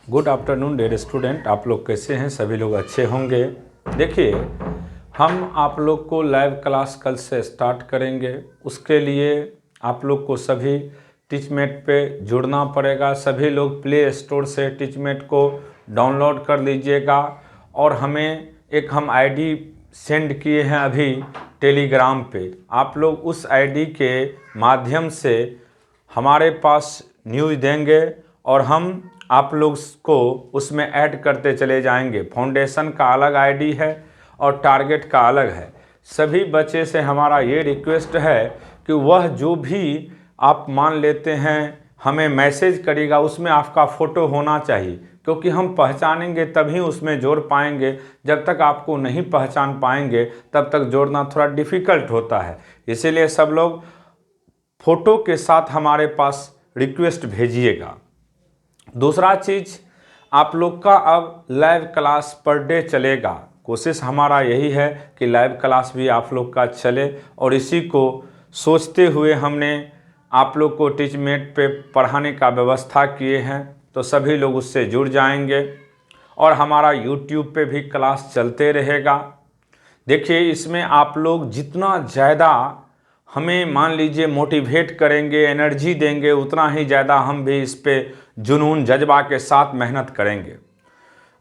Good afternoon dear student. आप लोग कैसे हैं? सभी लोग अच्छे होंगे। देखिए, हम आप लोग को लाइव क्लास कल से स्टार्ट करेंगे। उसके लिए आप लोग को सभी टीचमेट पे जुड़ना पड़ेगा। सभी लोग प्ले स्टोर से टीचमेट को डाउनलोड कर लीजिएगा और हमें हम आईडी सेंड किए हैं अभी टेलीग्राम पे। आप लोग उस आईडी के माध्यम से हमारे पास न्यूज़ देंगे और हम आप लोग को उसमें ऐड करते चले जाएंगे। फाउंडेशन का अलग आईडी है और टारगेट का अलग है। सभी बच्चे से हमारा ये रिक्वेस्ट है कि वह जो भी आप मान लेते हैं हमें मैसेज करिएगा, उसमें आपका फ़ोटो होना चाहिए, क्योंकि हम पहचानेंगे तभी उसमें जोड़ पाएंगे। जब तक आपको नहीं पहचान पाएंगे तब तक जोड़ना थोड़ा डिफ़िकल्ट होता है। इसीलिए सब लोग फ़ोटो के साथ हमारे पास रिक्वेस्ट भेजिएगा। दूसरा चीज़, आप लोग का अब लाइव क्लास पर डे चलेगा। कोशिश हमारा यही है कि लाइव क्लास भी आप लोग का चले और इसी को सोचते हुए हमने आप लोग को टीचमेट पे पढ़ाने का व्यवस्था किए हैं। तो सभी लोग उससे जुड़ जाएंगे और हमारा यूट्यूब पे भी क्लास चलते रहेगा। देखिए, इसमें आप लोग जितना ज़्यादा हमें मान लीजिए मोटिवेट करेंगे, एनर्जी देंगे, उतना ही ज़्यादा हम भी इस पे जुनून जज्बा के साथ मेहनत करेंगे।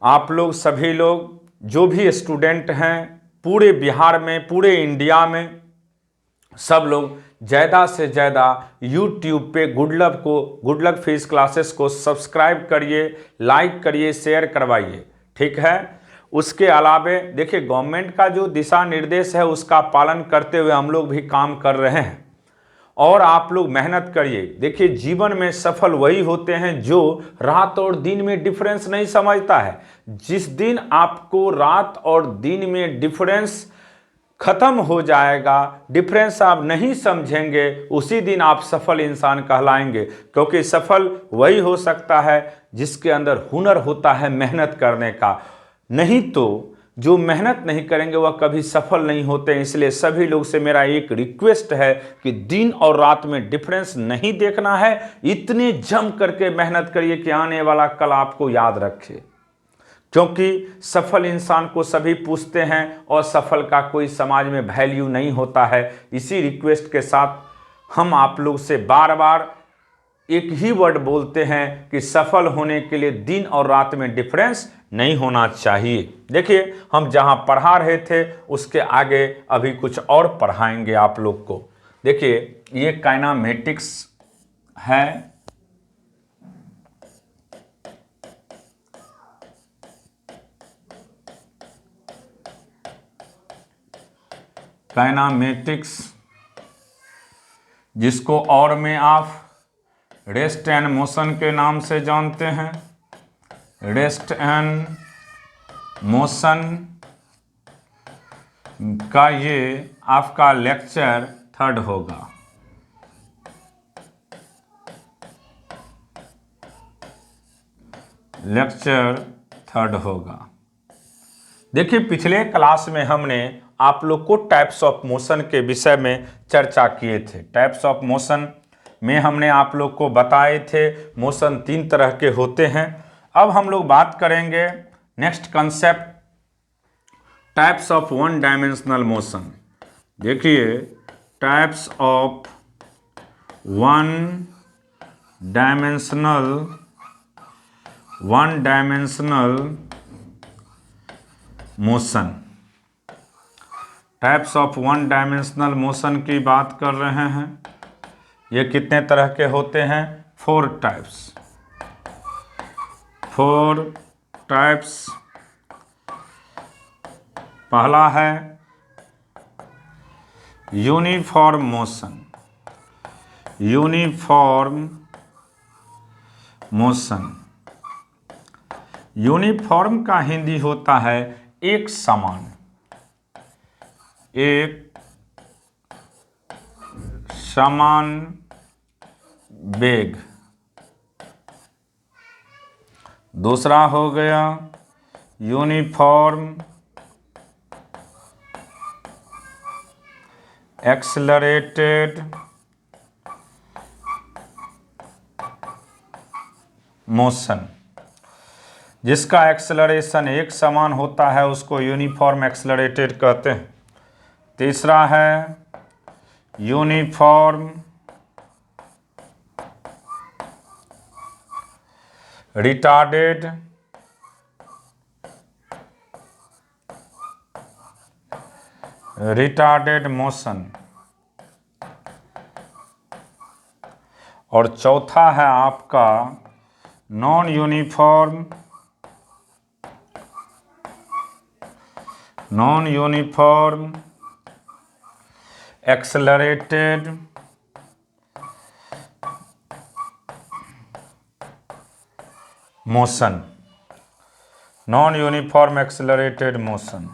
आप लोग सभी लोग जो भी स्टूडेंट हैं पूरे बिहार में, पूरे इंडिया में, सब लोग ज़्यादा से ज़्यादा यूट्यूब पे गुड लक फिजिक्स क्लासेस को सब्सक्राइब करिए, लाइक करिए, शेयर करवाइए। ठीक है। उसके अलावे देखिए, गवर्नमेंट का जो दिशा निर्देश है उसका पालन करते हुए हम लोग भी काम कर रहे हैं और आप लोग मेहनत करिए। देखिए, जीवन में सफल वही होते हैं जो रात और दिन में डिफरेंस नहीं समझता है। जिस दिन आपको रात और दिन में डिफरेंस खत्म हो जाएगा, डिफरेंस आप नहीं समझेंगे, उसी दिन आप सफल इंसान कहलाएंगे। क्योंकि सफल वही हो सकता है जिसके अंदर हुनर होता है मेहनत करने का। नहीं तो जो मेहनत नहीं करेंगे वह कभी सफल नहीं होते। इसलिए सभी लोग से मेरा एक रिक्वेस्ट है कि दिन और रात में डिफरेंस नहीं देखना है। इतने जम करके मेहनत करिए कि आने वाला कल आपको याद रखे। क्योंकि सफल इंसान को सभी पूछते हैं और सफल का कोई समाज में वैल्यू नहीं होता है। इसी रिक्वेस्ट के साथ हम आप लोग से बार बार एक ही वर्ड बोलते हैं कि सफल होने के लिए दिन और रात में डिफरेंस नहीं होना चाहिए। देखिए, हम जहां पढ़ा रहे थे उसके आगे अभी कुछ और पढ़ाएंगे आप लोग को। देखिए, ये काइनामेटिक्स है। काइनामेटिक्स, जिसको और में आप रेस्ट एंड मोशन के नाम से जानते हैं। रेस्ट एंड मोशन का ये आपका लेक्चर 3 होगा। लेक्चर 3 होगा। देखिए, पिछले क्लास में हमने आप लोग को टाइप्स ऑफ मोशन के विषय में चर्चा किए थे। टाइप्स ऑफ मोशन में हमने आप लोग को बताए थे मोशन 3 तरह के होते हैं। अब हम लोग बात करेंगे next concept, types of 1 dimensional motion. देखिए, types of 1 dimensional motion. Types of 1 dimensional motion की बात कर रहे हैं। ये कितने तरह के होते हैं? 4 टाइप्स। 4 टाइप्स। पहला है uniform motion. Uniform motion, uniform का हिंदी होता है एक समान, एक समान वेग। दूसरा हो गया यूनिफॉर्म एक्सेलरेटेड मोशन। जिसका एक्सेलरेशन एक समान होता है उसको यूनिफॉर्म एक्सेलरेटेड कहते हैं। तीसरा है यूनिफॉर्म रिटार्डेड मोशन, और चौथा है आपका non uniform accelerated motion, non uniform accelerated motion.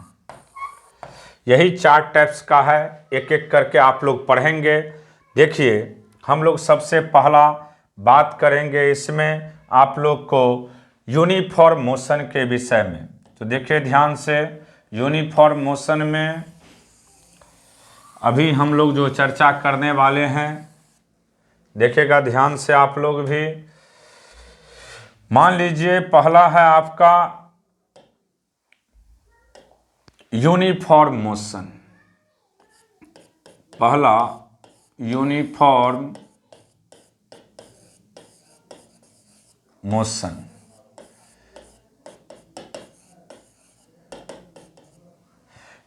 यही 4 टाइप्स का है, एक एक करके आप लोग पढ़ेंगे। देखिए हम लोग सबसे पहला बात करेंगे इसमें आप लोग को यूनिफॉर्म मोशन के विषय में। तो देखिए ध्यान से, यूनिफॉर्म मोशन में अभी हम लोग जो चर्चा करने वाले हैं, देखिएगा ध्यान से आप लोग भी। मान लीजिए पहला है आपका यूनिफॉर्म मोशन। पहला यूनिफॉर्म मोशन।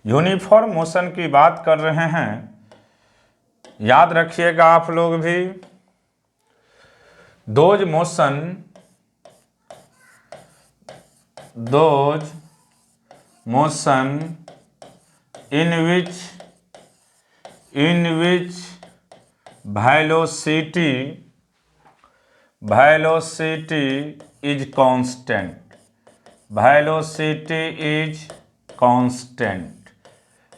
यूनिफॉर्म मोशन की बात कर रहे हैं, याद रखिएगा आप लोग भी, those motion in which velocity is constant।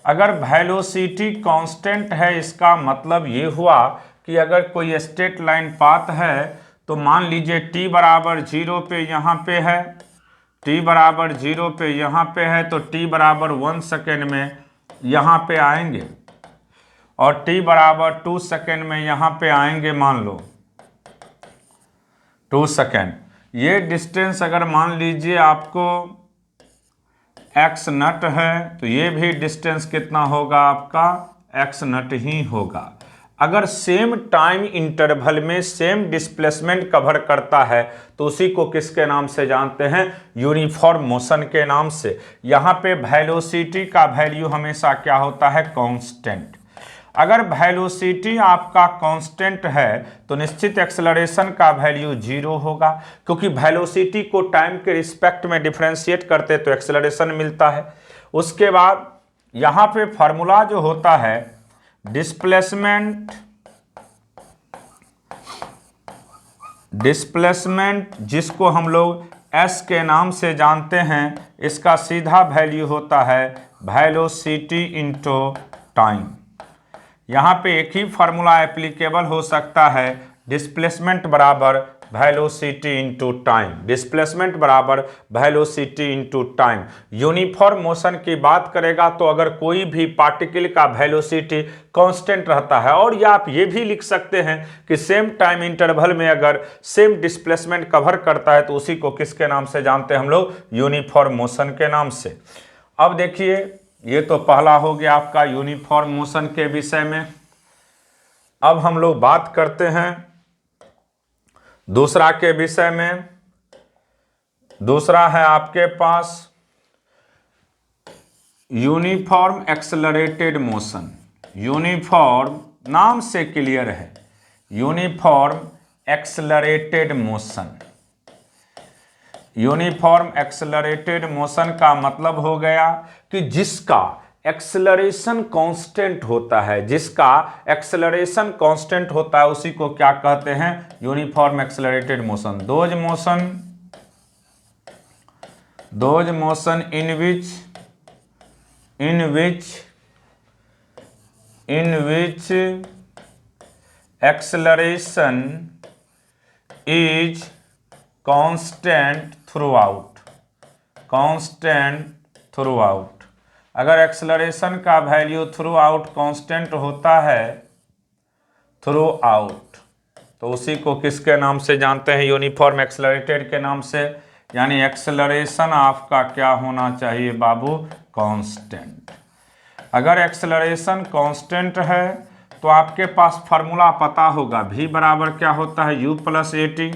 अगर वेलोसिटी कांस्टेंट है, इसका मतलब ये हुआ कि अगर कोई स्ट्रेट लाइन पाथ है तो मान लीजिए t बराबर 0 पे यहाँ पे है, t बराबर 0 पे यहाँ पे है, तो t बराबर 1 सेकेंड में यहाँ पे आएंगे और t बराबर 2 सेकेंड में यहाँ पे आएंगे। मान लो 2 सेकेंड। ये डिस्टेंस अगर मान लीजिए आपको x नट है तो ये भी डिस्टेंस कितना होगा आपका x नट ही होगा। अगर सेम टाइम इंटरवल में सेम डिस्प्लेसमेंट कवर करता है तो उसी को किसके नाम से जानते हैं? यूनिफॉर्म मोशन के नाम से। यहाँ पे वेलोसिटी का वैल्यू हमेशा क्या होता है? कांस्टेंट। अगर वेलोसिटी आपका कांस्टेंट है तो निश्चित एक्सेलरेशन का वैल्यू 0 होगा, क्योंकि वेलोसिटी को टाइम के रिस्पेक्ट में डिफरेंशिएट करते तो एक्सेलरेशन मिलता है। उसके बाद यहाँ पे फार्मूला जो होता है डिस्प्लेसमेंट जिसको हम लोग s के नाम से जानते हैं, इसका सीधा वैल्यू होता है वेलोसिटी इंटू टाइम। यहाँ पे एक ही फार्मूला एप्लीकेबल हो सकता है, डिस्प्लेसमेंट बराबर वेलोसिटी इंटू टाइम, डिस्प्लेसमेंट बराबर velocity into time. Uniform motion की बात करेगा तो अगर कोई भी पार्टिकल का वेलोसिटी कांस्टेंट रहता है, और या आप ये भी लिख सकते हैं कि सेम टाइम इंटरवल में अगर सेम डिस्प्लेसमेंट कवर करता है तो उसी को किसके नाम से जानते हैं हम लोग? यूनिफॉर्म मोशन के नाम से। अब देखिए ये तो पहला हो गया आपका यूनिफॉर्म मोशन के विषय में। अब हम लोग बात करते हैं दूसरा के विषय में। दूसरा है आपके पास यूनिफॉर्म एक्सेलरेटेड मोशन। यूनिफॉर्म नाम से क्लियर है, uniform accelerated motion. Uniform accelerated motion का मतलब हो गया कि जिसका एक्सेलरेशन कांस्टेंट होता है, जिसका एक्सेलरेशन कांस्टेंट होता है उसी को क्या कहते हैं? Uniform accelerated motion. Those motion in which acceleration is constant throughout। अगर एक्सेलरेशन का वैल्यू थ्रू आउट कांस्टेंट होता है, थ्रू आउट, तो उसी को किसके नाम से जानते हैं? यूनिफॉर्म एक्सेलरेटेड के नाम से। यानी एक्सेलरेशन आपका क्या होना चाहिए बाबू, कांस्टेंट। अगर एक्सेलरेशन कांस्टेंट है तो आपके पास फार्मूला पता होगा, v बराबर क्या होता है, u plus a t,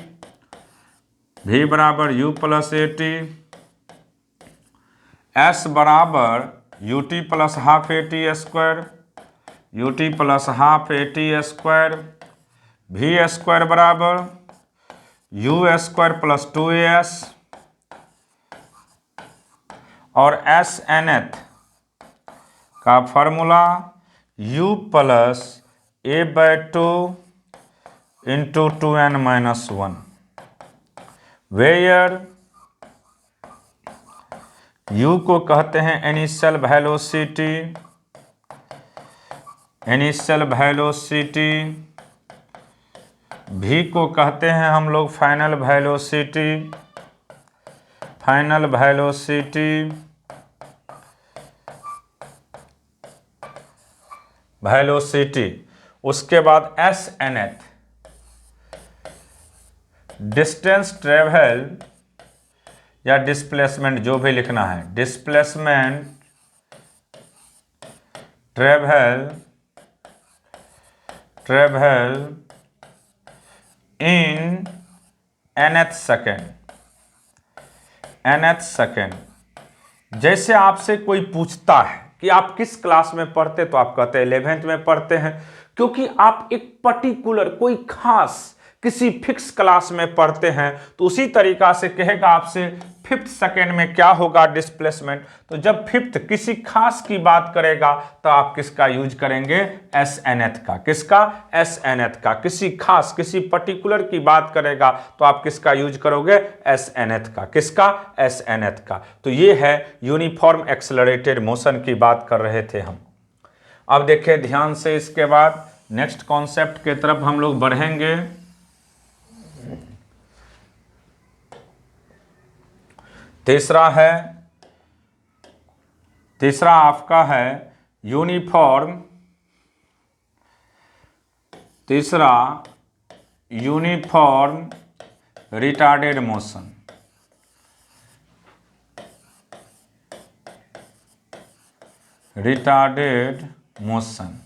v बराबर u plus a t, s बराबर u t plus half a t square, u t plus half a t square, v square बराबर यू स्क्वायर प्लस 2as, और s n th का formula u plus a by two into 2n-1, where u को कहते हैं initial velocity, initial velocity, v को कहते हैं हम लोग final velocity, final velocity, velocity. उसके बाद एस एन एथ डिस्टेंस ट्रेवल या डिस्प्लेसमेंट, जो भी लिखना है, displacement travel in nth second. जैसे आपसे कोई पूछता है कि आप किस क्लास में पढ़ते, तो आप कहते हैं 11th में पढ़ते हैं, क्योंकि आप एक पर्टिकुलर कोई खास किसी फिक्स क्लास में पढ़ते हैं। तो उसी तरीका से कहेगा आपसे 5th सेकेंड में क्या होगा डिस्प्लेसमेंट, तो जब 5th किसी खास की बात करेगा तो आप किसका यूज करेंगे, एस एन एथ का। किसका, एस एन एथ का। किसी खास किसी पर्टिकुलर की बात करेगा तो आप किसका यूज करोगे, एस एन एथ का। किसका, एस एन एथ का। तो ये है यूनिफॉर्म एक्सेलरेटेड मोशन की बात कर रहे थे हम। अब देखिए ध्यान से, इसके बाद नेक्स्ट कॉन्सेप्ट की तरफ हम लोग बढ़ेंगे। तीसरा आपका है यूनिफॉर्म, तीसरा uniform retarded motion. Retarded motion.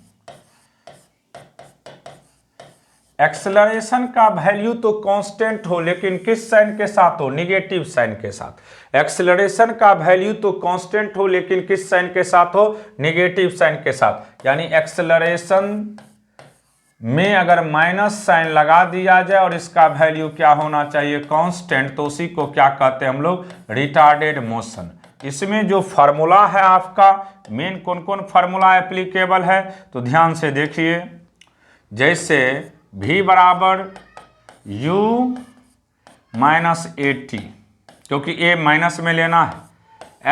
Acceleration का वैल्यू तो कांस्टेंट हो, लेकिन किस साइन के साथ हो, निगेटिव साइन के साथ। एक्सेलरेशन का वैल्यू तो कांस्टेंट हो, लेकिन किस साइन के साथ हो, निगेटिव साइन के साथ। यानी एक्सेलरेशन में अगर माइनस साइन लगा दिया जाए और इसका वैल्यू क्या होना चाहिए, कांस्टेंट, तो उसी को क्या कहते हैं हम लोग, रिटार्डेड मोशन। इसमें जो फार्मूला है आपका, मेन कौन कौन फार्मूला एप्लीकेबल है, तो ध्यान से देखिए। जैसे v बराबर u माइनस ए टी, क्योंकि a माइनस में लेना है।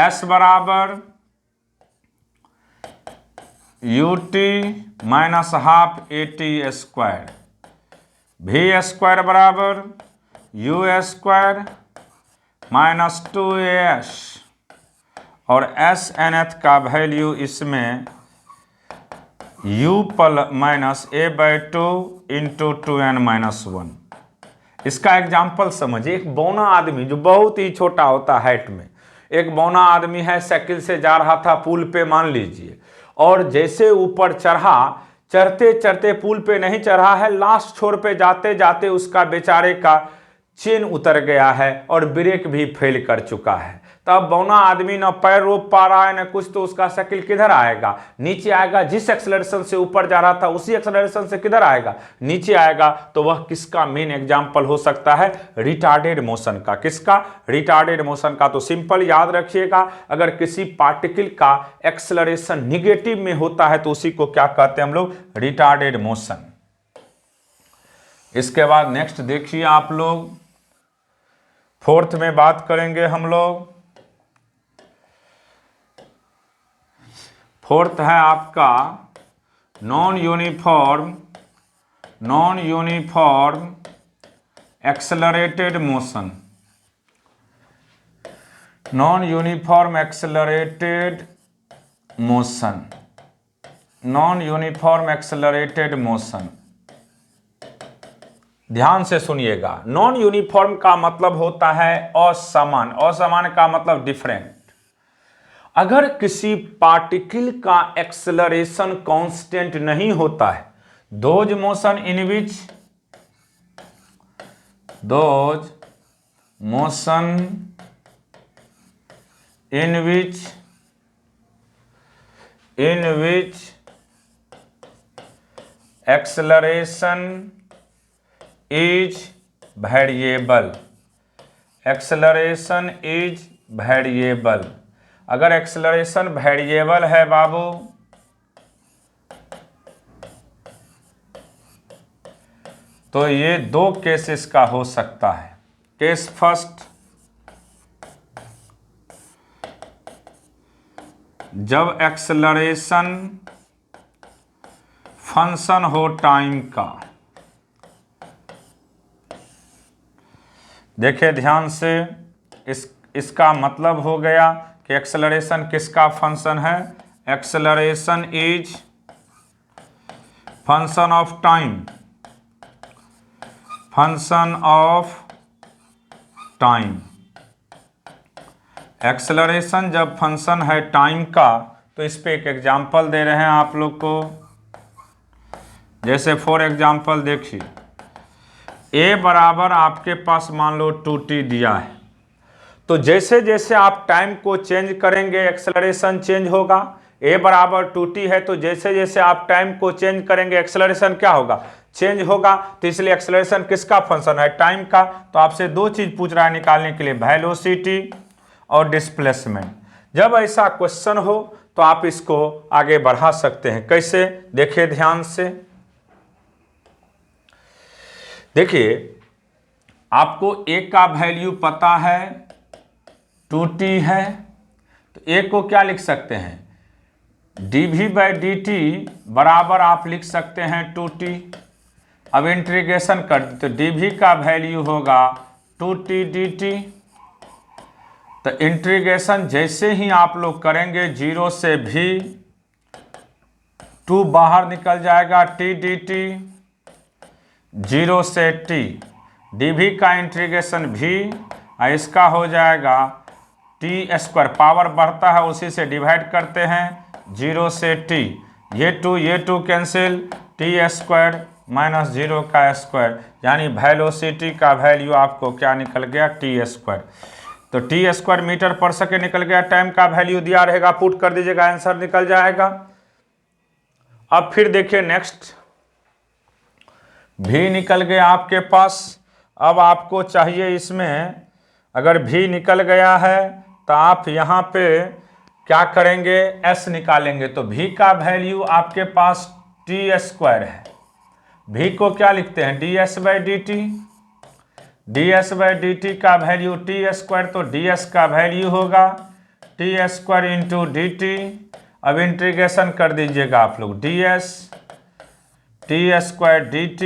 s बराबर u T minus half a t square, v square बराबर यू स्क्वायर माइनस 2as, और एस एन एथ का वैल्यू इसमें u minus A by two into 2n-1। इसका एग्जाम्पल समझिए। एक बौना आदमी जो बहुत ही छोटा होता है हाइट में, एक बौना आदमी है, साइकिल से जा रहा था पुल पे मान लीजिए, और जैसे ऊपर चढ़ा, चढ़ते चढ़ते पुल पे नहीं चढ़ा है, लास्ट छोर पे जाते जाते उसका बेचारे का चेन उतर गया है और ब्रेक भी फेल कर चुका है। तब बौना आदमी न पैर रोक पा रहा है न कुछ, तो उसका साइकिल किधर आएगा, नीचे आएगा। जिस एक्सेलरेशन से ऊपर जा रहा था उसी एक्सेलरेशन से किधर आएगा, नीचे आएगा। तो वह किसका मेन एग्जाम्पल हो सकता है, रिटार्डेड मोशन का। किसका, रिटार्डेड मोशन का। तो सिंपल याद रखिएगा, अगर किसी पार्टिकल का एक्सेलरेशन निगेटिव में होता है तो उसी को क्या कहते हैं हम लोग, रिटार्डेड मोशन। इसके बाद नेक्स्ट देखिए आप लोग, फोर्थ में बात करेंगे हम लोग। फोर्थ है आपका non uniform accelerated motion. Non uniform accelerated motion, non uniform accelerated motion. ध्यान से सुनिएगा, नॉन यूनिफॉर्म का मतलब होता है असमान, असमान का मतलब डिफरेंट। अगर किसी पार्टिकल का एक्सेलरेशन कांस्टेंट नहीं होता है, those motion in which acceleration is variable, acceleration is variable। अगर एक्सेलरेशन वेरिएबल है बाबू, तो ये दो केसेस का हो सकता है। केस फर्स्ट, जब एक्सेलरेशन फंक्शन हो टाइम का। देखिए ध्यान से, इसका मतलब हो गया कि एक्सेलरेशन किसका फंक्शन है, acceleration is function of time, function of time. Acceleration जब फंक्शन है टाइम का, तो इस पे एक एग्जांपल दे रहे हैं आप लोग को। जैसे फॉर एग्जांपल देखिए, ए बराबर आपके पास मान लो 2t दिया है, तो जैसे जैसे आप टाइम को चेंज करेंगे एक्सेलरेशन चेंज होगा। ए बराबर 2t है, तो जैसे जैसे आप टाइम को चेंज करेंगे एक्सेलरेशन क्या होगा, चेंज होगा। तो इसलिए एक्सेलरेशन किसका फंक्शन है, टाइम का। तो आपसे दो चीज पूछ रहा है निकालने के लिए, वेलोसिटी और डिस्प्लेसमेंट। जब ऐसा क्वेश्चन हो तो आप इसको आगे बढ़ा सकते हैं। कैसे, देखिए ध्यान से। देखिए आपको ए का वैल्यू पता है 2t है, तो ए को क्या लिख सकते हैं, dv/dt बराबर आप लिख सकते हैं 2t। अब इंटीग्रेशन कर तो dv का वैल्यू होगा 2t dt। तो इंटीग्रेशन जैसे ही आप लोग करेंगे 0 से v, 2 बाहर निकल जाएगा, t dt, 0 से t, dv का इंटीग्रेशन v, इसका हो जाएगा t², पावर बढ़ता है उसी से डिवाइड करते हैं, 0 से t, ये 2 कैंसिल, t² माइनस 0 का स्क्वायर, यानी वेलोसिटी का वैल्यू आपको क्या निकल गया, t²। तो t² मीटर पर सेकेंड निकल गया, टाइम का वैल्यू दिया रहेगा, पुट कर दीजिएगा, आंसर निकल जाएगा। अब फिर देखिए नेक्स्ट, v निकल गया आपके पास। अब आपको चाहिए इसमें, अगर v निकल गया है तो आप यहाँ पे क्या करेंगे, s निकालेंगे। तो v का वैल्यू आपके पास t² है, v को क्या लिखते हैं, ds/dt, ds/dt का वैल्यू t², तो ds का वैल्यू होगा t² इंटू dt। अब इंटीग्रेशन कर दीजिएगा आप लोग, ds t² dt,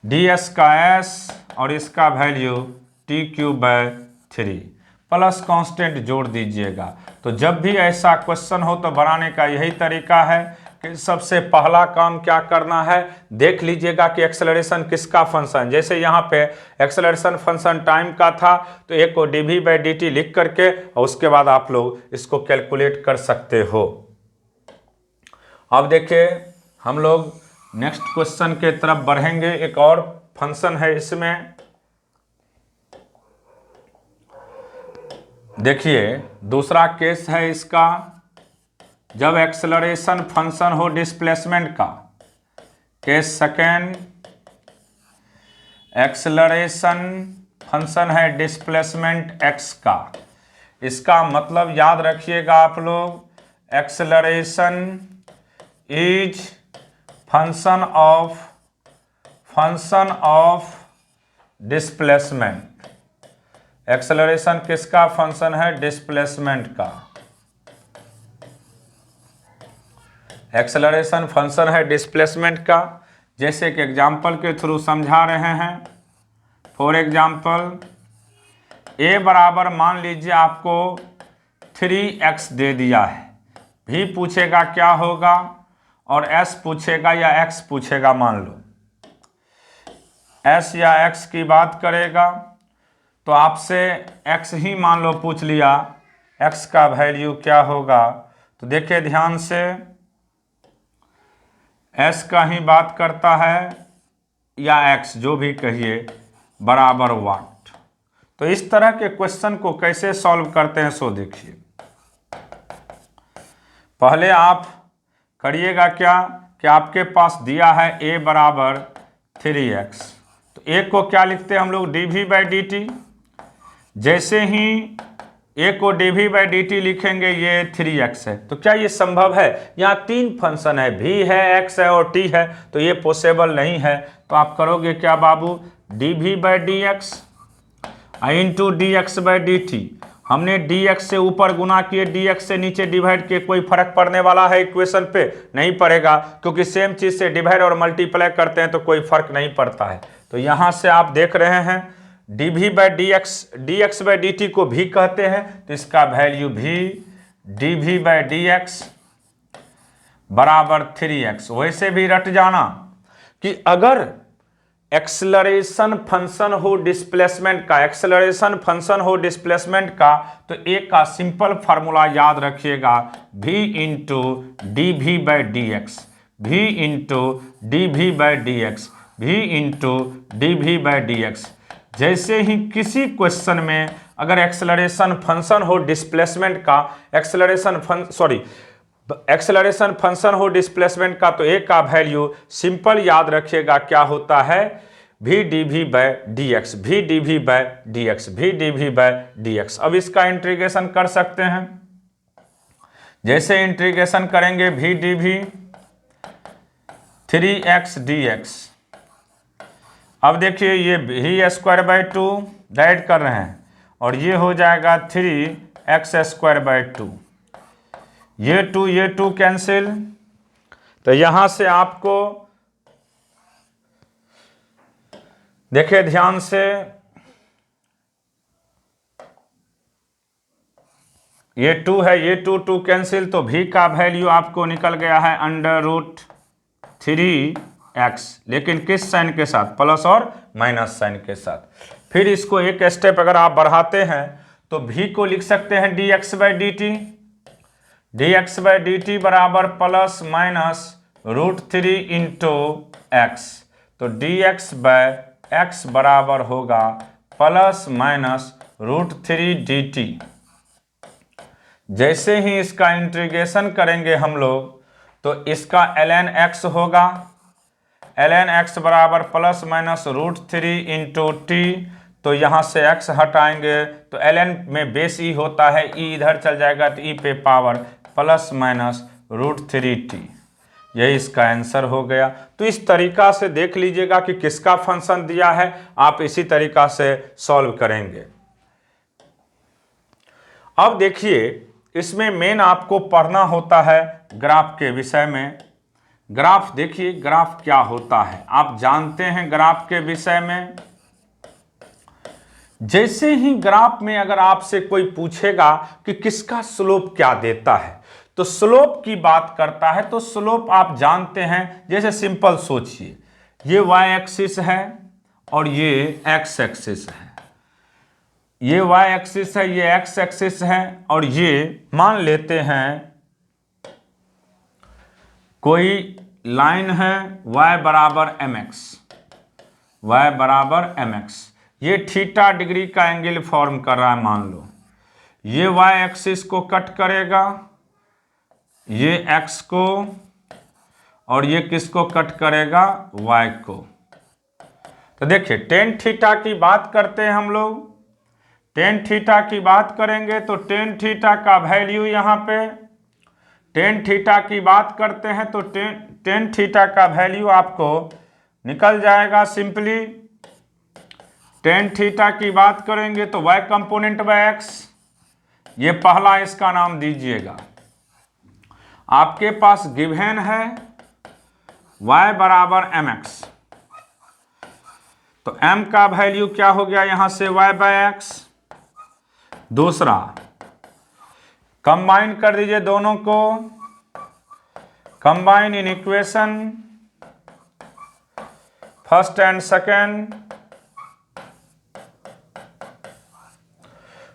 ds का s और इसका वैल्यू t³ प्लस कांस्टेंट जोड़ दीजिएगा। तो जब भी ऐसा क्वेश्चन हो तो बनाने का यही तरीका है कि सबसे पहला काम क्या करना है, देख लीजिएगा कि एक्सेलरेशन किसका फंक्शन। जैसे यहाँ पे एक्सेलरेशन फंक्शन टाइम का था, तो एक को dv/dt लिख करके और उसके बाद आप लोग इसको कैलकुलेट कर सकते हो। अब देखिए हम लोग नेक्स्ट क्वेश्चन के तरफ बढ़ेंगे। एक और फंक्शन है इसमें, देखिए दूसरा केस है इसका, जब एक्सेलरेशन फंक्शन हो डिस्प्लेसमेंट का। केस सेकेंड, एक्सेलरेशन फंक्शन है डिस्प्लेसमेंट x का। इसका मतलब याद रखिएगा आप लोग, acceleration is function of displacement. Acceleration किसका फंक्शन है, डिस्प्लेसमेंट का। एक्सेलरेशन फंक्शन है डिस्प्लेसमेंट का। जैसे कि एग्जाम्पल के थ्रू समझा रहे हैं। फॉर एग्जाम्पल, ए बराबर मान लीजिए आपको 3x दे दिया है, भी पूछेगा क्या होगा और s पूछेगा या x पूछेगा। मान लो एस या एक्स की बात करेगा तो आपसे एक्स ही मान लो पूछ लिया, एक्स का वैल्यू क्या होगा, तो देखिए ध्यान से, एस का ही बात करता है या एक्स जो भी कहिए बराबर वाट। तो इस तरह के क्वेश्चन को कैसे सॉल्व करते हैं सो देखिए। पहले आप करिएगा क्या कि आपके पास दिया है a बराबर 3x, तो a को क्या लिखते हैं हम लोग, dv/dt। जैसे ही a को dv/dt लिखेंगे, ये 3x है, तो क्या ये संभव है? यहाँ तीन फंक्शन है, v है, x है और t है, तो ये पॉसिबल नहीं है। तो आप करोगे क्या बाबू, dv/dx इंटू dx/dt। हमने dx से ऊपर गुना किए, dx से नीचे डिवाइड किए, कोई फर्क पड़ने वाला है इक्वेशन पे? नहीं पड़ेगा, क्योंकि सेम चीज से डिवाइड और मल्टीप्लाई करते हैं तो कोई फर्क नहीं पड़ता है। तो यहां से आप देख रहे हैं dv/dx, dx/dt को भी कहते हैं, तो इसका वैल्यू भी dv/dx बराबर 3x। वैसे भी रट जाना कि अगर एक्सेलरेशन फंक्शन हो डिस्प्लेसमेंट का, एक्सेलरेशन फंक्शन हो डिस्प्लेसमेंट का, तो एक का सिंपल फार्मूला याद रखिएगा, v into dv/dx, v into dv/dx, v into dv/dx। जैसे ही किसी क्वेश्चन में अगर एक्सेलरेशन फंक्शन हो डिस्प्लेसमेंट का, एक्सेलरेशन फंक्शन हो डिस्प्लेसमेंट का, तो एक का वैल्यू सिंपल याद रखिएगा क्या होता है, v dv/dx, v dv/dx, v dv/dx। अब इसका इंटीग्रेशन कर सकते हैं। जैसे इंटीग्रेशन करेंगे v dv 3x dx, अब देखिए ये v²/2 डाइड कर रहे हैं और ये हो जाएगा 3x²/2, ये टू कैंसिल। तो यहां से आपको देखिए ध्यान से, ये 2 है, ये 2 कैंसिल, तो v का वैल्यू आपको निकल गया है √3x, लेकिन किस साइन के साथ, प्लस और माइनस साइन के साथ। फिर इसको एक स्टेप अगर आप बढ़ाते हैं तो v को लिख सकते हैं dx/dt, dx/dt बराबर प्लस माइनस √3 इंटू एक्स, तो dx/x बराबर होगा प्लस माइनस √3 dt। जैसे ही इसका इंटीग्रेशन करेंगे हम लोग तो इसका ln x होगा, ln x बराबर प्लस माइनस √3 इंटू टी। तो यहाँ से x हटाएंगे तो ln में बेस ई होता है, ई इधर चल जाएगा तो ई पे पावर प्लस माइनस √3t। यही इसका आंसर हो गया। तो इस तरीका से देख लीजिएगा कि किसका फंक्शन दिया है, आप इसी तरीका से सॉल्व करेंगे। अब देखिए इसमें मेन आपको पढ़ना होता है ग्राफ के विषय में। ग्राफ देखिए, ग्राफ क्या होता है आप जानते हैं ग्राफ के विषय में। जैसे ही ग्राफ में अगर आपसे कोई पूछेगा कि किसका स्लोप क्या देता है, तो स्लोप की बात करता है, तो स्लोप आप जानते हैं। जैसे सिंपल सोचिए, ये y एक्सिस है और ये x एक्सिस है, ये y एक्सिस है, ये x एक्सिस है, और ये मान लेते हैं कोई लाइन है y बराबर mx, y बराबर mx, ये थीटा डिग्री का एंगल फॉर्म कर रहा है मान लो। ये y एक्सिस को कट करेगा, ये x को, और ये किसको कट करेगा, y को। तो देखिए टेन थीटा की बात करते हैं हम लोग, टेन थीटा की बात करेंगे तो टेन थीटा का वैल्यू यहाँ पे, टेन थीटा की बात करते हैं तो टेन थीटा का वैल्यू आपको निकल जाएगा सिंपली। टेन थीटा की बात करेंगे तो y कंपोनेंट बाय x, ये पहला इसका नाम दीजिएगा। आपके पास गिवन है y बराबर mx, तो m का वैल्यू क्या हो गया यहां से y/x। दूसरा कंबाइन कर दीजिए दोनों को, combine in equation. First and second,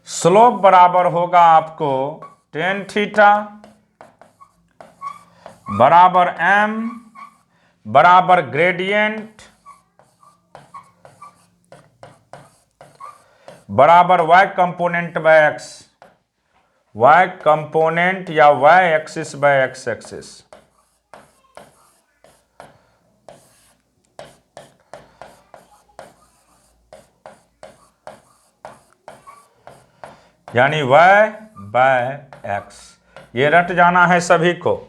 slope बराबर होगा आपको टेन थीटा बराबर m बराबर ग्रेडियंट बराबर y component by x, y component या y axis by x axis. यानी y बाय x, ये रट जाना है सभी को।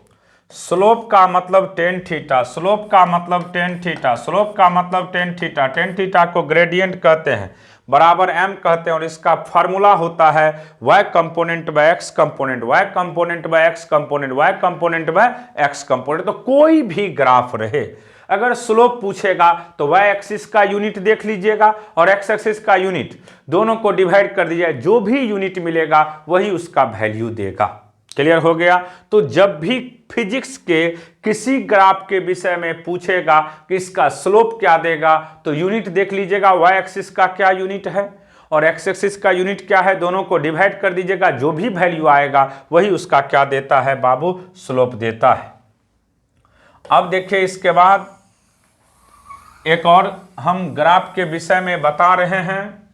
स्लोप का मतलब टेन थीटा, स्लोप का मतलब टेन थीटा, स्लोप का मतलब टेन थीटा, टेन थीटा को ग्रेडियंट कहते हैं, बराबर m कहते हैं, और इसका फार्मूला होता है y component by x component, y component by x component, y component by x component. तो कोई भी ग्राफ रहे, अगर स्लोप पूछेगा तो y एक्सिस का यूनिट देख लीजिएगा और x एक्सिस का यूनिट, दोनों को डिवाइड कर दीजिए, जो भी यूनिट मिलेगा वही उसका वैल्यू देगा। क्लियर हो गया? तो जब भी फिजिक्स के किसी ग्राफ के विषय में पूछेगा कि इसका स्लोप क्या देगा, तो यूनिट देख लीजिएगा y एक्सिस का क्या यूनिट है और x एक्सिस का यूनिट क्या है, दोनों को डिवाइड कर दीजिएगा, जो भी वैल्यू आएगा वही उसका क्या देता है बाबू, स्लोप देता है। अब देखिए इसके बाद एक और हम ग्राफ के विषय में बता रहे हैं।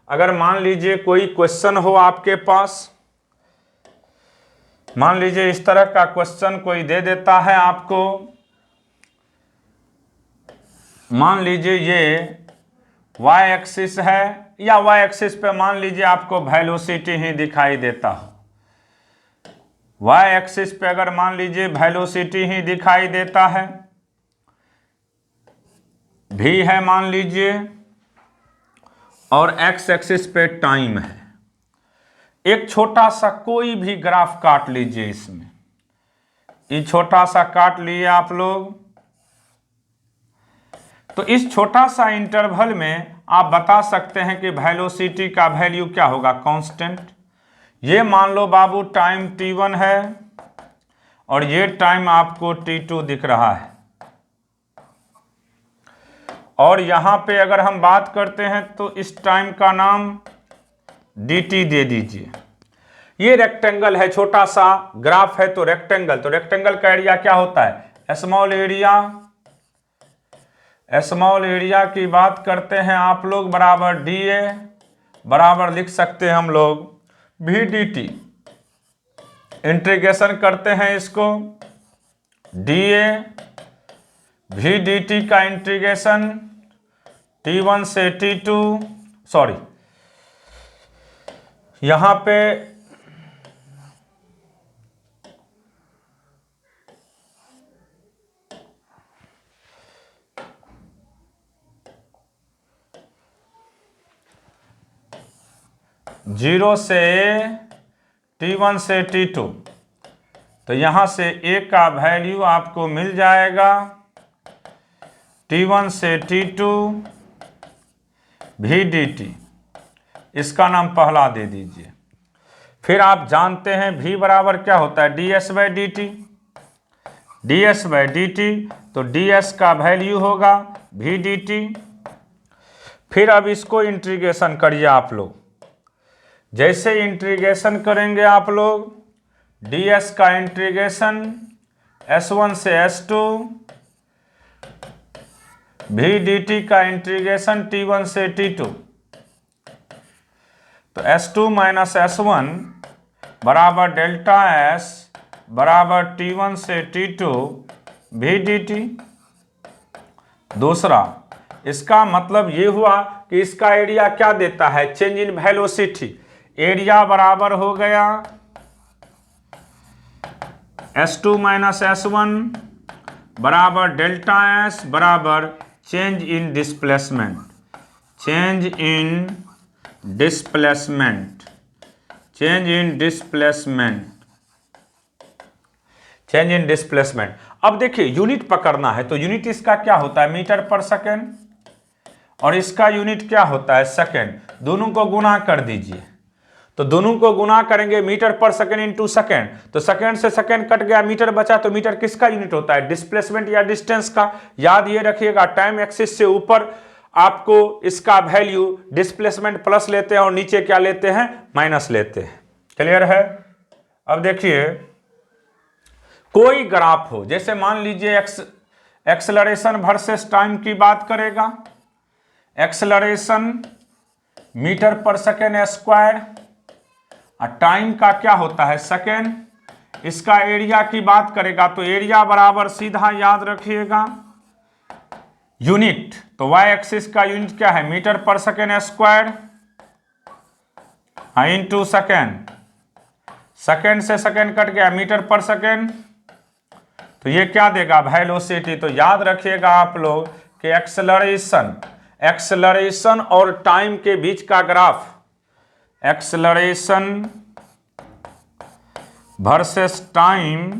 अगर मान लीजिए कोई क्वेश्चन हो आपके पास, मान लीजिए इस तरह का क्वेश्चन कोई दे देता है आपको, मान लीजिए ये y एक्सिस है या y एक्सिस पे मान लीजिए आपको वेलोसिटी ही दिखाई देता हो, y एक्सिस पे अगर मान लीजिए वेलोसिटी ही दिखाई देता है, v है मान लीजिए, और x एक्सिस पे टाइम है। एक छोटा सा कोई भी ग्राफ काट लीजिए, इसमें ये छोटा सा काट लिए आप लोग, तो इस छोटा सा इंटरवल में आप बता सकते हैं कि वेलोसिटी का वैल्यू क्या होगा, कांस्टेंट। ये मान लो बाबू टाइम t1 है और ये टाइम आपको t2 दिख रहा है, और यहां पे अगर हम बात करते हैं तो इस टाइम का नाम dt दे दीजिए। ये रेक्टेंगल है, छोटा सा ग्राफ है तो रेक्टेंगल, तो रेक्टेंगल का एरिया क्या होता है, स्मॉल एरिया। स्मॉल एरिया की बात करते हैं आप लोग, बराबर dA बराबर लिख सकते हैं हम लोग VDT। इंटीग्रेशन करते हैं इसको, dA VDT का इंटीग्रेशन t1 से t2, सॉरी यहां पे जीरो से t1 से t2, तो यहां से a का वैल्यू आपको मिल जाएगा t1 से t2 VDT, इसका नाम पहला दे दीजिए। फिर आप जानते हैं v बराबर क्या होता है, ds by dt, ds by dt, तो ds का वैल्यू होगा VDT। फिर अब इसको इंटीग्रेशन करिए आप लोग, जैसे इंटीग्रेशन करेंगे आप लोग, ds का इंटीग्रेशन s1 से s2, VDT का इंटीग्रेशन t1 से t2, तो s2 माइनस s1 बराबर डेल्टा s बराबर t1 से t2 VDT। दूसरा, इसका मतलब ये हुआ कि इसका एरिया क्या देता है, चेंज इन वेलोसिटी। एरिया बराबर हो गया s2 माइनस s1 बराबर डेल्टा s बराबर change in displacement, change in displacement, change in displacement, change in displacement. अब देखिए यूनिट पकड़ना है, तो यूनिट इसका क्या होता है, मीटर पर सेकेंड, और इसका यूनिट क्या होता है, सेकेंड। दोनों को गुणा कर दीजिए, तो दोनों को गुना करेंगे मीटर पर सेकेंड इंटू सेकेंड, तो सेकेंड से सेकेंड कट गया, मीटर बचा, तो मीटर किसका यूनिट होता है? डिस्प्लेसमेंट या डिस्टेंस का। याद ये रखिएगा, टाइम एक्सिस से ऊपर आपको इसका वैल्यू डिस्प्लेसमेंट प्लस लेते हैं और नीचे क्या लेते हैं? माइनस लेते हैं। क्लियर है? अब देखिए, कोई ग्राफ हो, जैसे मान लीजिए एक्सेलरेशन वर्सेस टाइम की बात करेगा, एक्सेलरेशन मीटर पर सेकेंड स्क्वायर और टाइम का क्या होता है? सेकेंड। इसका एरिया की बात करेगा तो एरिया बराबर सीधा याद रखिएगा यूनिट, तो वाई एक्सिस का यूनिट क्या है? मीटर पर second square into second, second से सेकेंड कट गया, मीटर पर सेकेंड, तो ये क्या देगा? वेलोसिटी। तो याद रखिएगा आप लोग कि एक्सेलरेशन और टाइम के बीच का ग्राफ, एक्सेलरेशन वर्सेस टाइम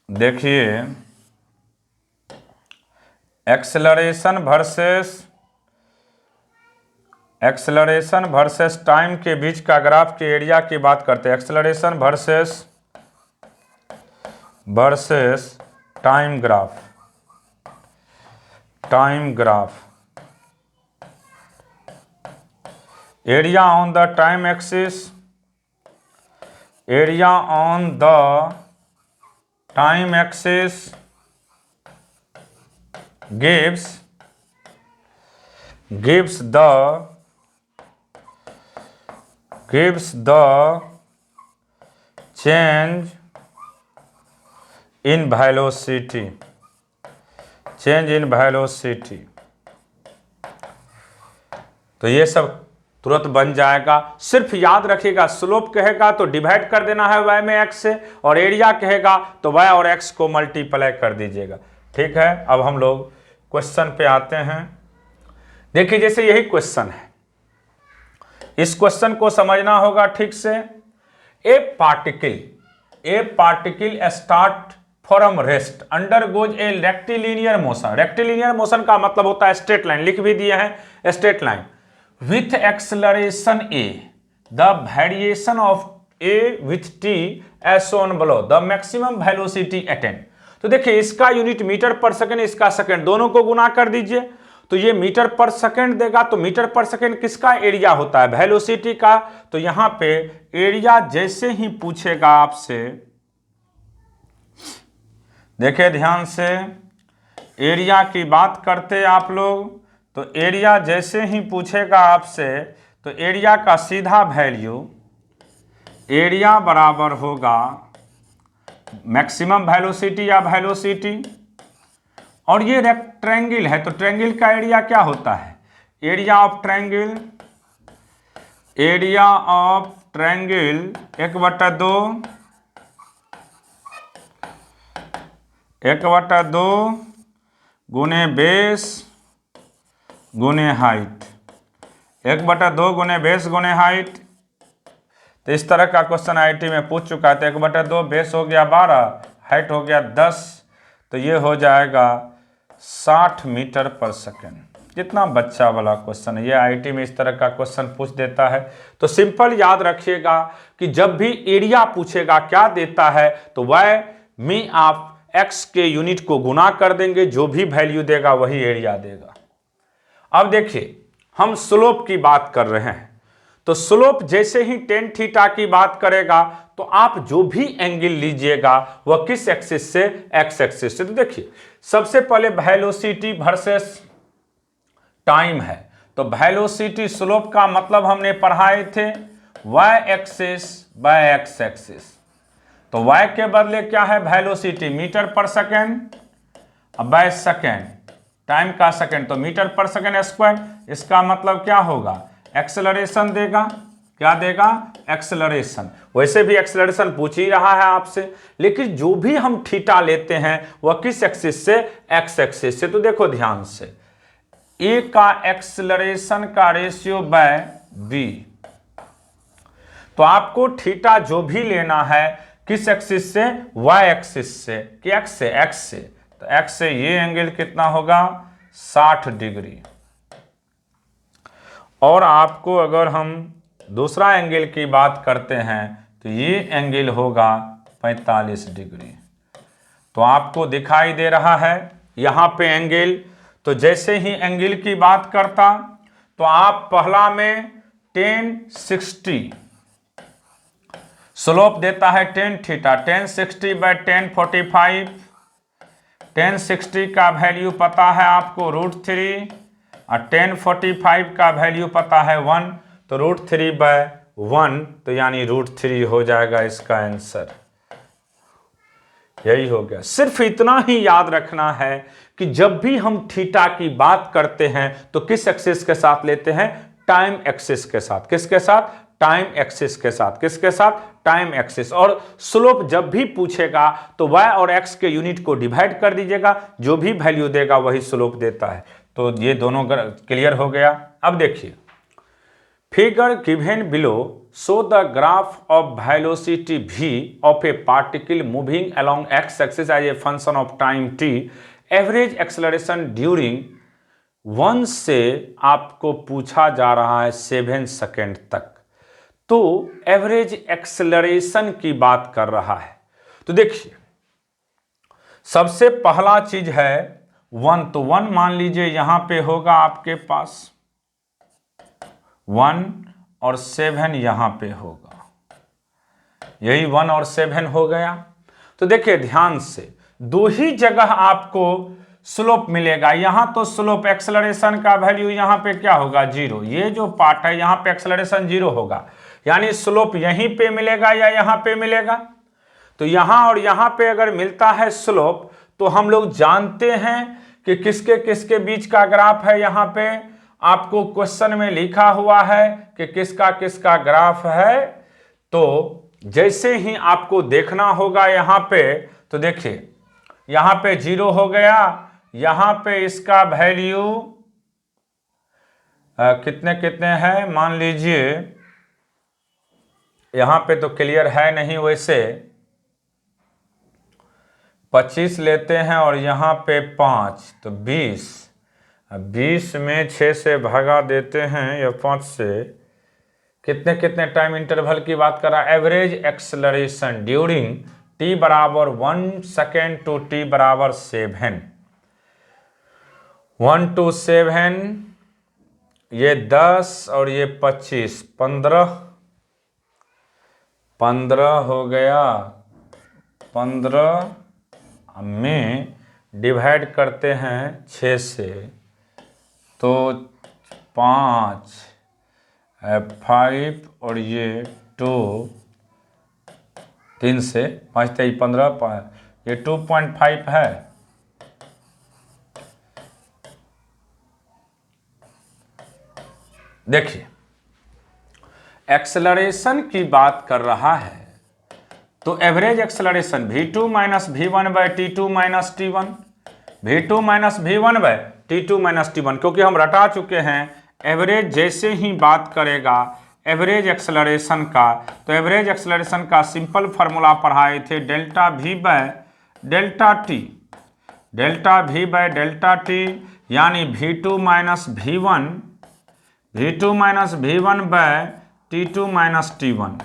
देखिए, एक्सेलरेशन वर्सेस टाइम के बीच का ग्राफ के एरिया की बात करते हैं। Acceleration versus time graph, area on the time axis, area on the time axis gives the change in velocity, तो ये सब तुरंत बन जाएगा। सिर्फ याद रखिएगा, स्लोप कहेगा तो डिवाइड कर देना है y में x से, और एरिया कहेगा तो y और x को मल्टीप्लाई कर दीजिएगा। ठीक है, अब हम लोग क्वेश्चन पे आते हैं। देखिए, जैसे यही क्वेश्चन है, इस क्वेश्चन को समझना होगा ठीक से। ए particle start from rest, undergoes A rectilinear motion. Rectilinear motion का मतलब होता है स्ट्रेट लाइन, लिख भी दिए हैं straight line, with acceleration a, the variation of a with t as shown below, the maximum velocity attained. तो देखिए, इसका यूनिट मीटर पर सेकेंड, इसका सेकेंड, दोनों को गुना कर दीजिए तो ये मीटर पर सेकेंड देगा। तो मीटर पर सेकेंड किसका एरिया होता है? वेलोसिटी का। तो यहां पे एरिया जैसे ही पूछेगा आपसे, देखिए ध्यान से, एरिया की बात करते आप लोग, तो एरिया जैसे ही पूछेगा आपसे तो एरिया का सीधा वैल्यू, एरिया बराबर होगा मैक्सिमम वेलोसिटी या वेलोसिटी, और ये रेक्टेंगल है तो ट्रायंगल का एरिया क्या होता है? एरिया ऑफ ट्रायंगल 1/2 गुने बेस गुने हाइट, 1/2 गुने बेस गुने हाइट। तो इस तरह का क्वेश्चन आईटी में पूछ चुका है। तो 1/2 बेस हो गया 12, हाइट हो गया 10, तो ये हो जाएगा 60 मीटर पर सेकेंड। कितना बच्चा वाला क्वेश्चन है, ये आईटी में इस तरह का क्वेश्चन पूछ देता है। तो सिंपल याद रखिएगा कि जब भी एरिया पूछेगा क्या देता है, तो y में आप x के यूनिट को गुना कर देंगे, जो भी वैल्यू देगा वही एरिया देगा। अब देखिए, हम स्लोप की बात कर रहे हैं, तो स्लोप जैसे ही tan थीटा की बात करेगा तो आप जो भी एंगल लीजिएगा वह किस एक्सिस से? x एक्सिस से। तो देखिए, सबसे पहले वेलोसिटी वर्सेस टाइम है, तो वेलोसिटी स्लोप का मतलब हमने पढ़ाए थे y axis by x axis. तो y के बदले क्या है? वेलोसिटी मीटर पर सेकेंड, बाय सेकेंड, टाइम का सेकेंड, तो मीटर पर सेकेंड स्क्वायर। इसका मतलब क्या होगा? एक्सेलरेशन देगा। क्या देगा? एक्सेलरेशन। वैसे भी एक्सेलरेशन पूछ ही रहा है आपसे, लेकिन जो भी हम थीटा लेते हैं वह किस एक्सिस से? एक्स एक्सिस से। तो देखो ध्यान से, ए का एक्सेलरेशन का रेशियो बाय बी, तो आपको थीटा जो भी लेना है किस एक्सिस से, वाई एक्सिस से कि एक्स से, एक्स से। तो एक्स से ये एंगल कितना होगा 60 डिग्री। और आपको अगर हम दूसरा एंगल की बात करते हैं तो ये एंगल होगा 45 डिग्री। तो आपको दिखाई दे रहा है यहाँ पे एंगल। तो जैसे ही एंगल की बात करता तो आप पहला में 1060 स्लोप देता है 10 थीटा, 1060 बाय 1045, 1060 का वैल्यू पता है आपको √3 और 1045 का वैल्यू पता है 1, तो √3 बाय 1 तो यानी √3 हो जाएगा इसका आंसर। यही हो गया। सिर्फ इतना ही याद रखना है कि जब भी हम थीटा की बात करते हैं तो किस एक्सिस के साथ लेते हैं, टाइम एक्सिस के साथ। किसके साथ, टाइम एक्सिस के साथ। किसके साथ, टाइम एक्सिस। और स्लोप जब भी पूछेगा तो y और x के यूनिट को डिवाइड कर दीजिएगा, जो भी वैल्यू देगा वही स्लोप देता है। तो ये दोनों क्लियर हो गया। अब देखिए figure given below show the graph of velocity v of a particle moving along x-axis as a function of time t, average acceleration during 1 से आपको पूछा जा रहा है 7 सेकेंड तक। तो एवरेज एक्सेलरेशन की बात कर रहा है। तो देखिए सबसे पहला चीज है 1, तो 1 मान लीजिए यहां पे होगा आपके पास 1 और 7 यहां पे होगा, यही 1 और 7 हो गया। तो देखिए ध्यान से दो ही जगह आपको स्लोप मिलेगा। यहां तो स्लोप एक्सेलरेशन का वैल्यू यहां पे क्या होगा 0, ये जो पार्ट है यहां पे एक्सेलरेशन 0 होगा, यानी स्लोप यहीं पे मिलेगा या यहां पे मिलेगा। तो यहां और यहां पे अगर मिलता है स्लोप तो हम लोग जानते हैं कि किसके किसके बीच का ग्राफ है। यहां पे आपको क्वेश्चन में लिखा हुआ है कि किसका किसका ग्राफ है। तो जैसे ही आपको देखना होगा यहां पे, तो देखिए यहां पे 0 हो गया, यहां पे इसका वैल्यू कितने कितने हैं मान लीजिए, यहां पे तो क्लियर है नहीं, वैसे 25 लेते हैं और यहां पे 5 तो 20, 20 में 6 से भगा देते हैं या 5 से, कितने कितने टाइम इंटरवल की बात कर रहा है, एवरेज एक्सेलरेशन ड्यूरिंग t बराबर 1 सेकेंड टू t बराबर 7, 1 to 7, ये 10 और ये 25, 15 हो गया। 15 में डिवाइड करते हैं 6 से, तो 5, 5 और ये 2, 3 से 5 3 15, ये 2.5 है। देखिए एक्सेलरेशन की बात कर रहा है तो average acceleration v2 minus v1 by t2 minus t1, v2 minus v1 by t2 minus t1, क्योंकि हम रटा चुके हैं एवरेज जैसे ही बात करेगा एवरेज एक्सेलरेशन का, तो एवरेज एक्सेलरेशन का सिंपल फार्मूला पढ़ाए थे delta v by delta t, delta v by delta t, यानी v2 minus v1, v2 minus v1 by t2 minus t1।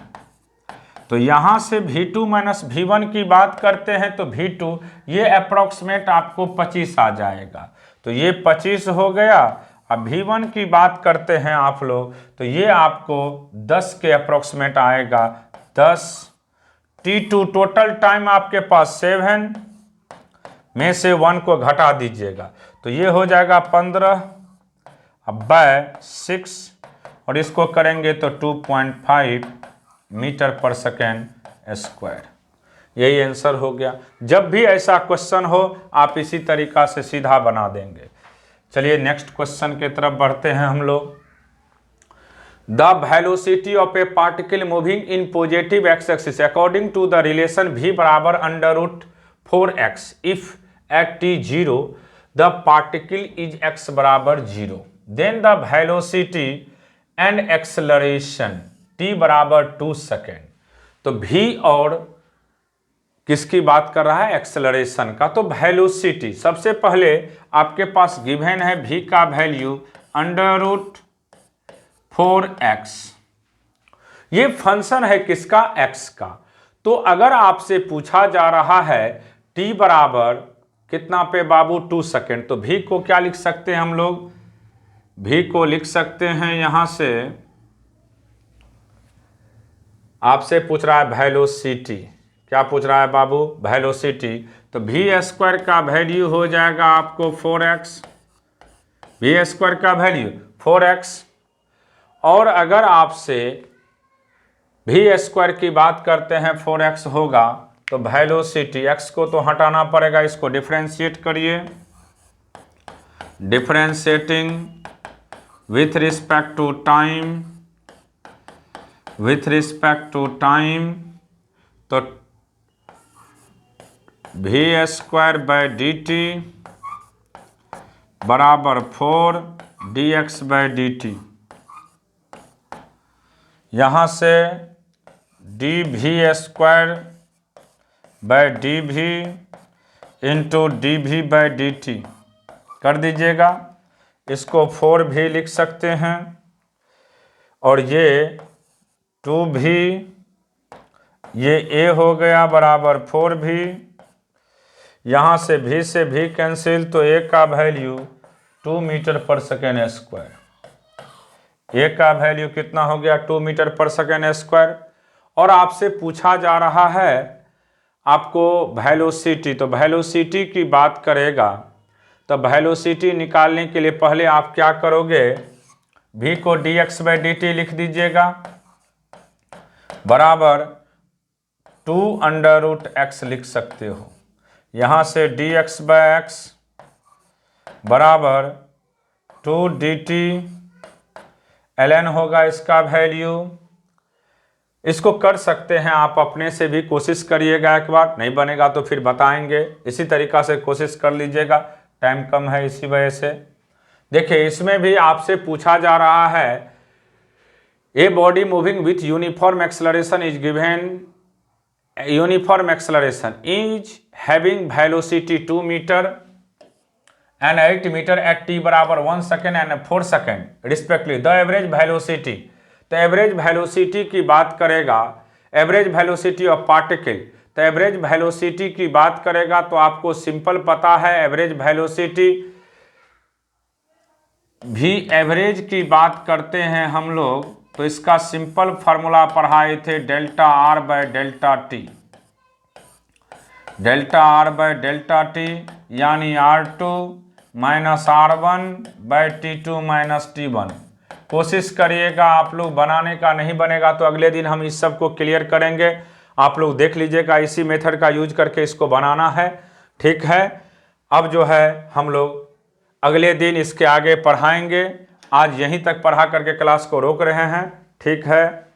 तो यहां से v2 माइनस v1 की बात करते हैं तो v2 ये अप्रोक्सीमेट आपको 25 आ जाएगा, तो ये 25 हो गया। अब v1 की बात करते हैं आप लोग तो ये आपको 10 के अप्रोक्सीमेट आएगा, 10। t2 टोटल टाइम आपके पास 7 में से 1 को घटा दीजिएगा तो ये हो जाएगा 15 बाय 6, और इसको करेंगे तो 2.5 मीटर पर सेकेंड स्क्वायर। यही आंसर हो गया। जब भी ऐसा क्वेश्चन हो आप इसी तरीका से सीधा बना देंगे। चलिए नेक्स्ट क्वेश्चन की तरफ बढ़ते हैं हम लोग। The velocity of a particle moving in positive x axis according to the relation v बराबर √4x if at t0 the particle is x बराबर 0, then the velocity and acceleration t बराबर 2 second. तो v और किसकी बात कर रहा है? एक्सेलरेशन का। तो वेलोसिटी सबसे पहले आपके पास गिवन है v का वैल्यू √4x। ये फंक्शन है किसका? x का। तो अगर आपसे पूछा जा रहा है t बराबर कितना पे बाबू? 2 सेकेंड। तो v को क्या लिख सकते हैं हम लोग? v को लिख सकते हैं यहां से, आपसे पूछ रहा है वेलोसिटी। क्या पूछ रहा है बाबू? वेलोसिटी। तो v² का वैल्यू हो जाएगा आपको 4x, v² का वैल्यू 4x। और अगर आपसे v² की बात करते हैं 4x होगा, तो वेलोसिटी x को तो हटाना पड़ेगा, इसको डिफरेंशिएट करिए। Differentiating with respect to time, with respect to time, तो v²/dt बराबर 4 dx/dt। यहाँ से dv²/dv इंटू dv/dt कर दीजिएगा। इसको 4 भी लिख सकते हैं और ये 2v, ये a हो गया बराबर 4v। यहाँ से v कैंसिल, तो a का वैल्यू 2 मीटर पर सेकेंड स्क्वायर। a का वैल्यू कितना हो गया? 2 मीटर पर सेकेंड स्क्वायर। और आपसे पूछा जा रहा है आपको वेलोसिटी। तो वेलोसिटी की बात करेगा, तो वेलोसिटी निकालने के लिए पहले आप क्या करोगे? v को dx/dt लिख दीजिएगा बराबर 2√x लिख सकते हो। यहाँ से dx/x बराबर 2 dt ln होगा इसका वैल्यू। इसको कर सकते हैं आप, अपने से भी कोशिश करिएगा एक बार, नहीं बनेगा तो फिर बताएंगे। इसी तरीक़ा से कोशिश कर लीजिएगा, टाइम कम है इसी वजह से। देखिए इसमें भी आपसे पूछा जा रहा है a body moving with uniform acceleration is given, uniform acceleration is having velocity 2 metre and 8 meter at t बराबर 1 second and 4 second respectively. The average velocity, तो एवरेज वेलोसिटी की बात करेगा, एवरेज वेलोसिटी ऑफ पार्टिकल। तो average velocity की बात करेगा तो आपको सिंपल पता है, एवरेज वेलोसिटी भी एवरेज की बात करते हैं हम लोग, तो इसका सिंपल फार्मूला पढ़ाए थे ΔR/ΔT। ΔR/ΔT यानी R2 minus R1/T2 minus T1। कोशिश करिएगा आप लोग बनाने का, नहीं बनेगा तो अगले दिन हम इस सब को क्लियर करेंगे। आप लोग देख लीजिएगा, इसी मेथड का यूज करके इसको बनाना है, ठीक है। अब जो है हम लोग अगले दिन इसके आगे पढ़ाएंगे। आज यहीं तक पढ़ा करके क्लास को रोक रहे हैं, ठीक है।